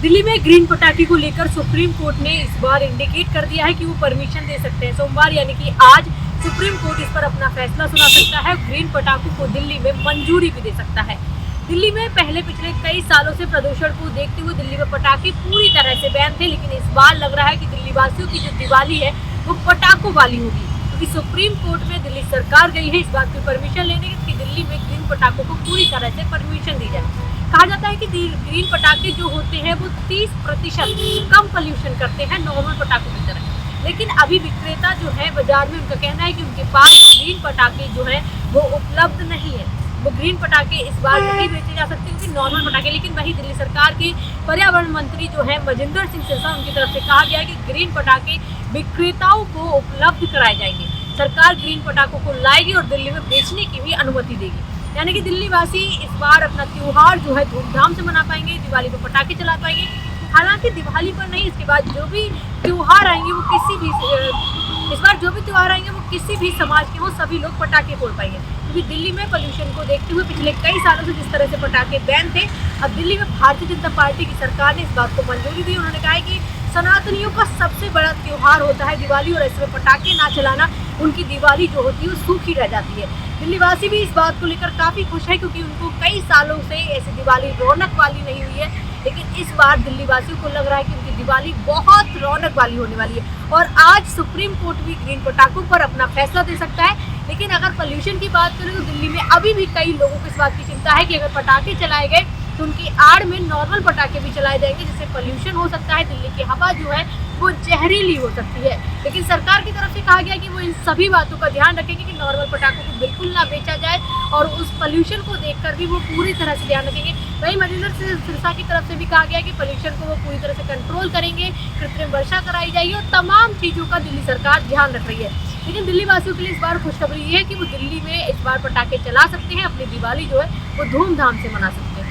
दिल्ली में ग्रीन पटाखे को लेकर सुप्रीम कोर्ट ने इस बार इंडिकेट कर दिया है कि वो परमिशन दे सकते हैं। सोमवार यानी कि आज सुप्रीम कोर्ट इस पर अपना फैसला सुना सकता है। ग्रीन पटाखों को दिल्ली में मंजूरी भी दे सकता है। दिल्ली में पिछले कई सालों से प्रदूषण को देखते हुए दिल्ली में पटाखे पूरी तरह से बैन थे, लेकिन इस बार लग रहा है कि दिल्ली वासियों की जो दिवाली है वो पटाखों वाली होगी, क्योंकि सुप्रीम कोर्ट में दिल्ली सरकार गई है इस बात की परमिशन लेने कि दिल्ली में ग्रीन पटाखों को पूरी तरह से परमिशन दी जाए। कहा जाता है कि ग्रीन पटाखे जो होते हैं वो 30% कम पोल्यूशन करते हैं नॉर्मल पटाखों की तरह, लेकिन अभी विक्रेता जो है बाजार में उनका कहना है कि उनके पास ग्रीन पटाखे जो है वो उपलब्ध नहीं है। वो ग्रीन पटाखे इस बार नहीं बेचे जा सकते क्योंकि नॉर्मल पटाखे। लेकिन वही दिल्ली सरकार के पर्यावरण मंत्री जो है मजिंदर सिंह सिरसा, उनकी तरफ से कहा गया है कि ग्रीन पटाखे विक्रेताओं को उपलब्ध कराए जाएंगे। सरकार ग्रीन पटाखों को लाएगी और दिल्ली में बेचने की भी अनुमति देगी, यानी कि दिल्ली वासी इस बार अपना त्योहार जो है धूमधाम से मना पाएंगे, दिवाली पर पटाखे चला पाएंगे। हालांकि दिवाली पर नहीं, इसके बाद जो भी त्योहार आएंगे वो किसी भी समाज के वो सभी लोग पटाखे फोड़ पाएंगे, क्योंकि दिल्ली में पोल्यूशन को देखते हुए पिछले कई सालों से जिस तरह से पटाखे बैन थे, अब दिल्ली में भारतीय जनता पार्टी की सरकार ने इस बात को मंजूरी दी। उन्होंने कहा है कि सनातनियों का सबसे बड़ा त्योहार होता है दिवाली, और ऐसे में पटाखे ना चलाना उनकी दिवाली जो होती है वो सूखी रह जाती है। दिल्ली वासी भी इस बात को लेकर काफ़ी खुश है, क्योंकि उनको कई सालों से ऐसी दिवाली रौनक वाली नहीं हुई है, लेकिन इस बार दिल्ली वासियों को लग रहा है कि उनकी दिवाली बहुत रौनक वाली होने वाली है। और आज सुप्रीम कोर्ट भी ग्रीन पटाखों पर अपना फैसला दे सकता है। लेकिन अगर पोल्यूशन की बात करें तो दिल्ली में अभी भी कई लोगों को इस बात की चिंता है कि अगर पटाखे चलाए गए तो उनकी आड़ में नॉर्मल पटाखे भी चलाए जाएंगे, जिससे पोल्यूशन हो सकता है। दिल्ली की हवा जो है वो जहरीली हो सकती है। लेकिन सरकार की तरफ से कहा गया कि वो इन सभी बातों का ध्यान रखेंगे कि नॉर्मल पटाखों को बिल्कुल ना बेचा जाए, और उस पोल्यूशन को देखकर भी वो पूरी तरह से ध्यान रखेंगे। वहीं मजिंदर सिरसा की तरफ से भी कहा गया कि पोल्यूशन को वो पूरी तरह से कंट्रोल करेंगे, कृत्रिम वर्षा कराई जाएगी और तमाम चीज़ों का दिल्ली सरकार ध्यान रख रही है। लेकिन दिल्ली वासियों के लिए इस बार खुशखबरी ये है कि वो दिल्ली में इस बार पटाखे चला सकते हैं, अपनी दिवाली जो है वो धूमधाम से मना सकते हैं।